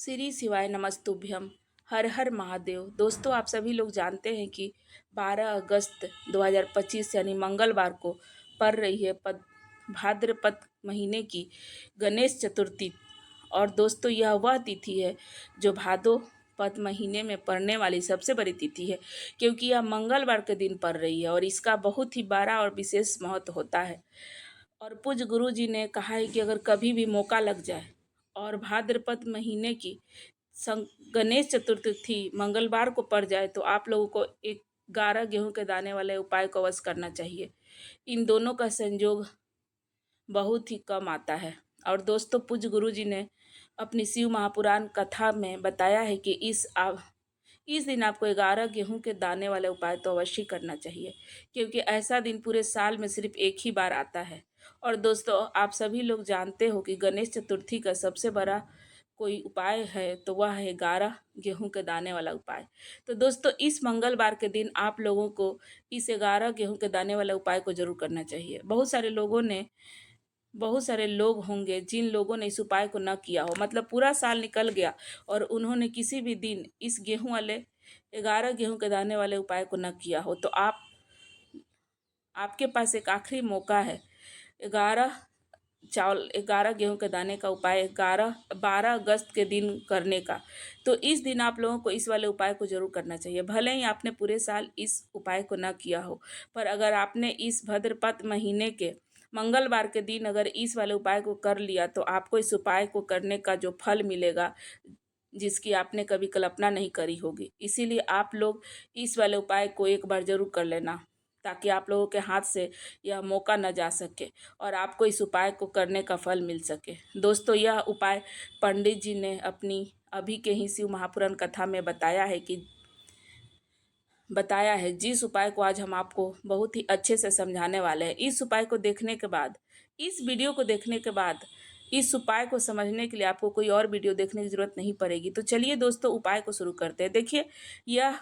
श्री शिवाय नमस्तुभ्यम। हर हर महादेव। दोस्तों, आप सभी लोग जानते हैं कि 12 अगस्त 2025 यानी मंगलवार को पड़ रही है भाद्रपद महीने की गणेश चतुर्थी। और दोस्तों, यह वह तिथि है जो भाद्रपद महीने में पड़ने वाली सबसे बड़ी तिथि है, क्योंकि यह मंगलवार के दिन पड़ रही है और इसका बहुत ही बड़ा और विशेष महत्व होता है। और पूज्य गुरु जी ने कहा है कि अगर कभी भी मौका लग जाए और भाद्रपद महीने की गणेश चतुर्थी मंगलवार को पड़ जाए तो आप लोगों को 11 गेहूं के दाने वाले उपाय को अवश्य करना चाहिए। इन दोनों का संयोग बहुत ही कम आता है। और दोस्तों, पूज्य गुरु जी ने अपनी शिव महापुराण कथा में बताया है कि इस दिन आपको 11 गेहूं के दाने वाले उपाय तो अवश्य करना चाहिए, क्योंकि ऐसा दिन पूरे साल में सिर्फ एक ही बार आता है। और दोस्तों, आप सभी लोग जानते हो कि गणेश चतुर्थी का सबसे बड़ा कोई उपाय है तो वह है 11 गेहूं के दाने वाला उपाय। तो दोस्तों, इस मंगलवार के दिन आप लोगों को इस 11 गेहूं के दाने वाले उपाय को जरूर करना चाहिए। बहुत सारे लोग होंगे जिन लोगों ने इस उपाय को न किया हो, मतलब पूरा साल निकल गया और उन्होंने किसी भी दिन इस गेहूं वाले 11 गेहूं के दाने वाले उपाय को न किया हो, तो आपके पास एक आखिरी मौका है 11 गेहूं के दाने का उपाय 12 अगस्त के दिन करने का। तो इस दिन आप लोगों को इस वाले उपाय को जरूर करना चाहिए। भले ही आपने पूरे साल इस उपाय को न किया हो, पर अगर आपने इस भाद्रपद महीने के मंगलवार के दिन अगर इस वाले उपाय को कर लिया तो आपको इस उपाय को करने का जो फल मिलेगा, जिसकी आपने कभी कल्पना नहीं करी होगी। इसीलिए आप लोग इस वाले उपाय को एक बार जरूर कर लेना, ताकि आप लोगों के हाथ से यह मौका न जा सके और आपको इस उपाय को करने का फल मिल सके। दोस्तों, यह उपाय पंडित जी ने अपनी अभी के ही शिव महापुराण कथा में बताया है, जिस उपाय को आज हम आपको बहुत ही अच्छे से समझाने वाले हैं। इस उपाय को देखने के बाद, इस वीडियो को देखने के बाद, इस उपाय को समझने के लिए आपको कोई और वीडियो देखने की जरूरत नहीं पड़ेगी। तो चलिए दोस्तों, उपाय को शुरू करते हैं। देखिए, यह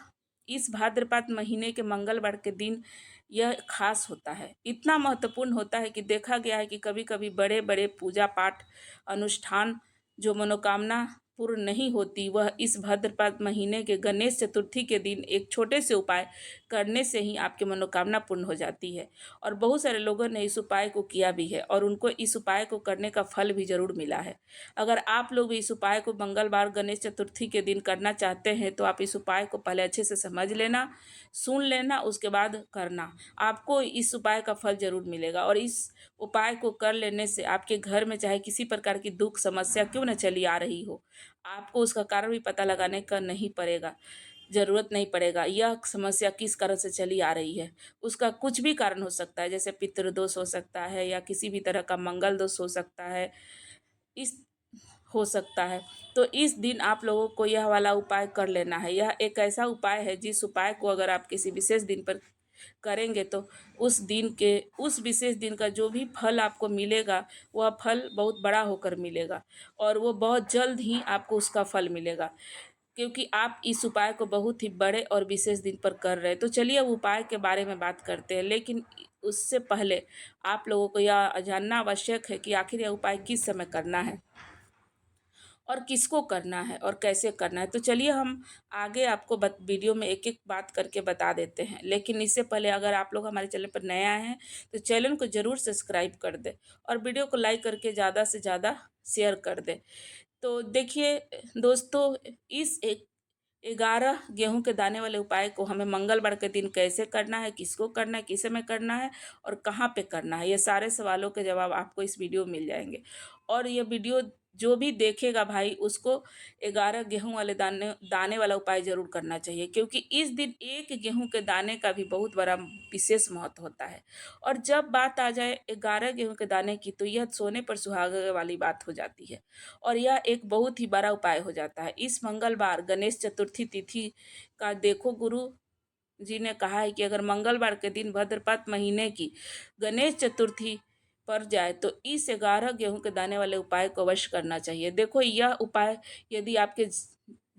इस भाद्रपद महीने के मंगलवार के दिन यह खास होता है, इतना महत्वपूर्ण होता है कि देखा गया है कि कभी कभी बड़े बड़े पूजा पाठ अनुष्ठान जो मनोकामना पूर्ण नहीं होती, वह इस भाद्रपद महीने के गणेश चतुर्थी के दिन एक छोटे से उपाय करने से ही आपकी मनोकामना पूर्ण हो जाती है। और बहुत सारे लोगों ने इस उपाय को किया भी है और उनको इस उपाय को करने का फल भी जरूर मिला है। अगर आप लोग भी इस उपाय को मंगलवार गणेश चतुर्थी के दिन करना चाहते हैं तो आप इस उपाय को पहले अच्छे से समझ लेना, सुन लेना, उसके बाद करना। आपको इस उपाय का फल जरूर मिलेगा और इस उपाय को कर लेने से आपके घर में चाहे किसी प्रकार की दुख समस्या क्यों न चली आ रही हो, आपको उसका कारण भी पता लगाने का नहीं पड़ेगा, जरूरत नहीं पड़ेगा। यह समस्या किस कारण से चली आ रही है, उसका कुछ भी कारण हो सकता है, जैसे पितृदोष हो सकता है या किसी भी तरह का मंगल दोष हो सकता है, इस हो सकता है। तो इस दिन आप लोगों को यह वाला उपाय कर लेना है। यह एक ऐसा उपाय है जिस उपाय को अगर आप किसी विशेष दिन पर करेंगे तो उस विशेष दिन का जो भी फल आपको मिलेगा, वह फल बहुत बड़ा होकर मिलेगा और वो बहुत जल्द ही आपको उसका फल मिलेगा, क्योंकि आप इस उपाय को बहुत ही बड़े और विशेष दिन पर कर रहे हैं। तो चलिए अब उपाय के बारे में बात करते हैं, लेकिन उससे पहले आप लोगों को यह जानना आवश्यक है कि आखिर यह उपाय किस समय करना है और किसको करना है और कैसे करना है। तो चलिए हम आगे आपको वीडियो में एक एक बात करके बता देते हैं, लेकिन इससे पहले अगर आप लोग हमारे चैनल पर नए आए हैं तो चैनल को ज़रूर सब्सक्राइब कर दें और वीडियो को लाइक करके ज़्यादा से ज़्यादा शेयर कर दें। तो देखिए दोस्तों, इस 11 गेहूं के दाने वाले उपाय को हमें मंगलवार के दिन कैसे करना है, किसको करना है, किस समय करना है और कहाँ पे करना है, ये सारे सवालों के जवाब आपको इस वीडियो में मिल जाएंगे। और ये वीडियो जो भी देखेगा भाई, उसको 11 गेहूं वाले दाने वाला उपाय जरूर करना चाहिए, क्योंकि इस दिन एक गेहूं के दाने का भी बहुत बड़ा विशेष महत्व होता है। और जब बात आ जाए 11 गेहूं के दाने की, तो यह सोने पर सुहागे वाली बात हो जाती है और यह एक बहुत ही बड़ा उपाय हो जाता है। इस मंगलवार गणेश चतुर्थी तिथि का देखो, गुरु जी ने कहा है कि अगर मंगलवार के दिन भाद्रपद महीने की गणेश चतुर्थी पड़ जाए तो इस 11 गेहूं के दाने वाले उपाय को अवश्य करना चाहिए। देखो, यह उपाय यदि आपके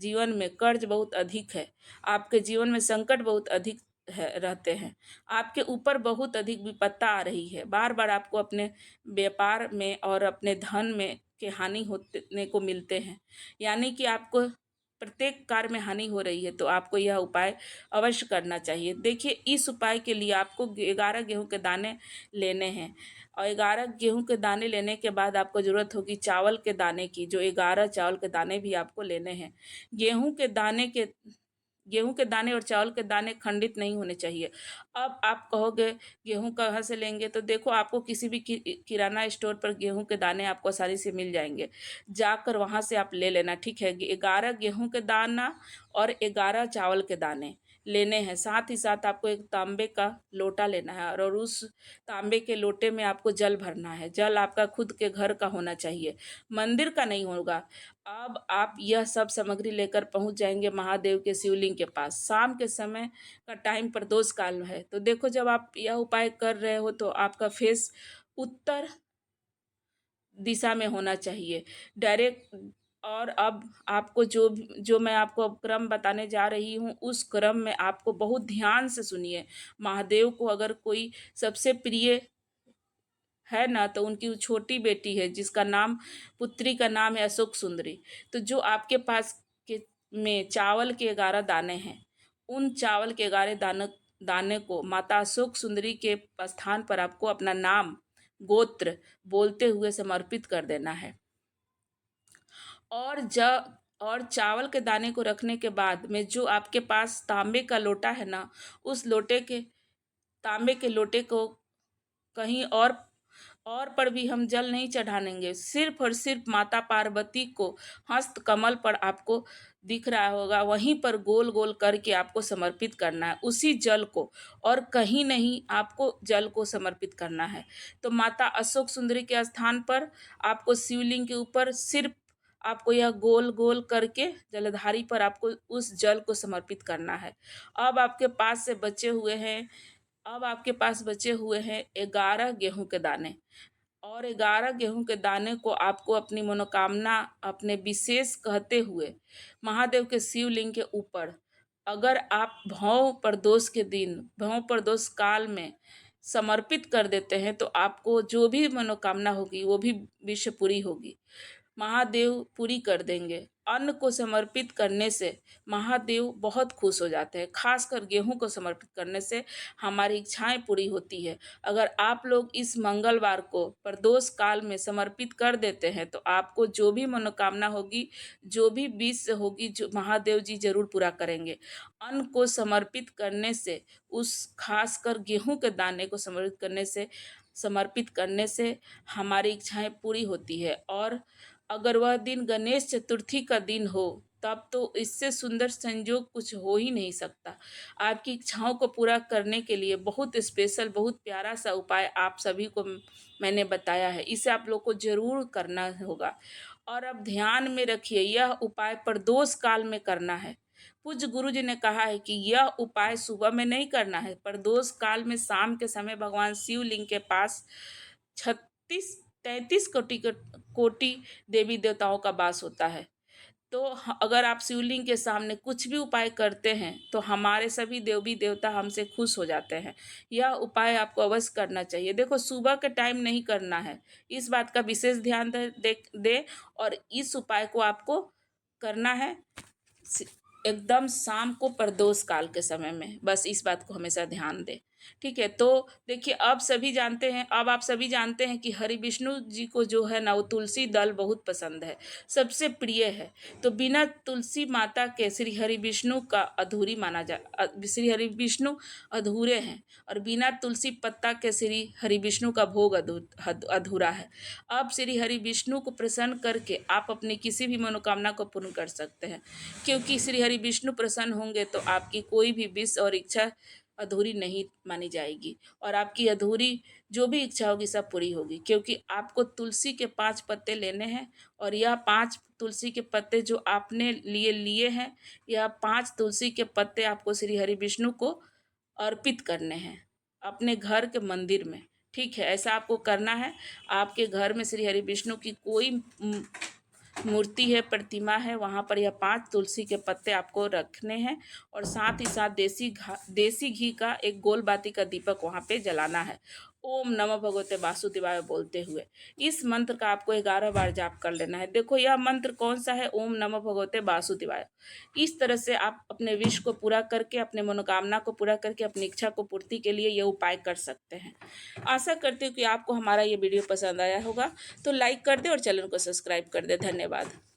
जीवन में कर्ज बहुत अधिक है, आपके जीवन में संकट बहुत अधिक रहते हैं, आपके ऊपर बहुत अधिक विपत्ता आ रही है, बार बार आपको अपने व्यापार में और अपने धन में के हानि होने को मिलते हैं, यानी कि आपको प्रत्येक कार्य में हानि हो रही है, तो आपको यह उपाय अवश्य करना चाहिए। देखिए, इस उपाय के लिए आपको 11 गेहूं के दाने लेने हैं, और 11 गेहूं के दाने लेने के बाद आपको ज़रूरत होगी चावल के दाने की, जो 11 चावल के दाने भी आपको लेने हैं। गेहूं के दाने के गेहूं के दाने और चावल के दाने खंडित नहीं होने चाहिए। अब आप कहोगे गेहूं कहाँ से लेंगे, तो देखो, आपको किसी भी किराना स्टोर पर गेहूं के दाने आपको आसानी से मिल जाएंगे, जाकर वहां से आप ले लेना। ठीक है, 11 गेहूं के दाना और 11 चावल के दाने लेने हैं। साथ ही साथ आपको एक तांबे का लोटा लेना है, और उस तांबे के लोटे में आपको जल भरना है। जल आपका खुद के घर का होना चाहिए, मंदिर का नहीं होगा। अब आप यह सब सामग्री लेकर पहुंच जाएंगे महादेव के शिवलिंग के पास। शाम के समय का टाइम प्रदोष काल है, तो देखो, जब आप यह उपाय कर रहे हो तो आपका फेस उत्तर दिशा में होना चाहिए, डायरेक्ट। और अब आपको जो मैं आपको अब क्रम बताने जा रही हूँ, उस क्रम में आपको बहुत ध्यान से सुनिए। महादेव को अगर कोई सबसे प्रिय है ना, तो उनकी वो छोटी बेटी है, जिसका नाम, पुत्री का नाम है अशोक सुंदरी। तो जो आपके पास के में चावल के 11 दाने हैं, उन चावल के 11 दाने को माता अशोक सुंदरी के स्थान पर आपको अपना नाम, गोत्र बोलते हुए समर्पित कर देना है। और जब और चावल के दाने को रखने के बाद में जो आपके पास तांबे का लोटा है ना, उस तांबे के लोटे को कहीं और पर भी हम जल नहीं चढ़ानेंगे, सिर्फ और सिर्फ माता पार्वती को हस्त कमल पर आपको दिख रहा होगा, वहीं पर गोल गोल करके आपको समर्पित करना है उसी जल को, और कहीं नहीं आपको जल को समर्पित करना है। तो माता अशोक सुंदरी के स्थान पर आपको शिवलिंग के ऊपर सिर्फ आपको यह गोल गोल करके जलधारी पर आपको उस जल को समर्पित करना है। अब आपके पास से बचे हुए हैं अब आपके पास बचे हुए हैं 11 गेहूं के दाने, और 11 गेहूं के दाने को आपको अपनी मनोकामना, अपने विशेष कहते हुए महादेव के शिवलिंग के ऊपर, अगर आप भौ प्रदोष काल में समर्पित कर देते हैं, तो आपको जो भी मनोकामना होगी वो भी विश्व पूरी होगी, महादेव पूरी कर देंगे। अन्न को समर्पित करने से महादेव बहुत खुश हो जाते हैं, खासकर गेहूं को समर्पित करने से हमारी इच्छाएं पूरी होती है। अगर आप लोग इस मंगलवार को प्रदोष काल में समर्पित कर देते हैं, तो आपको जो भी मनोकामना होगी, जो भी विश होगी, जो महादेव जी जरूर पूरा करेंगे। अन्न को समर्पित करने से, उस खासकर गेहूं के दाने को समर्पित करने से हमारी इच्छाएं पूरी होती है। और अगर वह दिन गणेश चतुर्थी का दिन हो, तब तो इससे सुंदर संयोग कुछ हो ही नहीं सकता। आपकी इच्छाओं को पूरा करने के लिए बहुत स्पेशल, बहुत प्यारा सा उपाय आप सभी को मैंने बताया है, इसे आप लोग को जरूर करना होगा। और अब ध्यान में रखिए, यह उपाय प्रदोष काल में करना है। पूज्य गुरु जी ने कहा है कि यह उपाय सुबह में नहीं करना है, प्रदोष काल में शाम के समय भगवान शिवलिंग के पास 33 कोटि देवी देवताओं का वास होता है। तो अगर आप शिवलिंग के सामने कुछ भी उपाय करते हैं, तो हमारे सभी देवी देवता हमसे खुश हो जाते हैं। यह उपाय आपको अवश्य करना चाहिए। देखो, सुबह के टाइम नहीं करना है, इस बात का विशेष ध्यान दे। और इस उपाय को आपको करना है एकदम शाम को प्रदोष काल के समय में, बस इस बात को हमेशा ध्यान दें। ठीक है, तो देखिए, अब आप सभी जानते हैं कि हरि विष्णु जी को जो है ना, वो तुलसी दल बहुत पसंद है, सबसे प्रिय है। तो बिना तुलसी माता के श्री हरि विष्णु का श्री हरि विष्णु अधूरे हैं, और बिना तुलसी पत्ता के श्री हरि विष्णु का भोग अधूरा है। अब श्री हरि विष्णु को प्रसन्न करके आप अपनी किसी भी मनोकामना को पूर्ण कर सकते हैं, क्योंकि श्री हरि विष्णु प्रसन्न होंगे तो आपकी कोई भी विश और इच्छा अधूरी नहीं मानी जाएगी, और आपकी अधूरी जो भी इच्छा होगी सब पूरी होगी। क्योंकि आपको तुलसी के 5 पत्ते लेने हैं, और यह 5 तुलसी के पत्ते जो आपने लिए हैं, यह 5 तुलसी के पत्ते आपको श्री हरि विष्णु को अर्पित करने हैं अपने घर के मंदिर में। ठीक है, ऐसा आपको करना है। आपके घर में श्री हरि विष्णु की कोई मूर्ति है, प्रतिमा है, वहाँ पर यह 5 तुलसी के पत्ते आपको रखने हैं, और साथ ही साथ देसी घी का एक गोल बाती का दीपक वहाँ पे जलाना है। ओम नमः भगवते वासुदेवाय बोलते हुए इस मंत्र का आपको 11 बार जाप कर लेना है। देखो यह मंत्र कौन सा है, ओम नमः भगवते वासुदेवाय। इस तरह से आप अपने विश को पूरा करके, अपने मनोकामना को पूरा करके, अपनी इच्छा को पूर्ति के लिए ये उपाय कर सकते हैं। आशा करती हूँ कि आपको हमारा ये वीडियो पसंद आया होगा, तो लाइक कर दे और चैनल को सब्सक्राइब कर दे। धन्यवाद।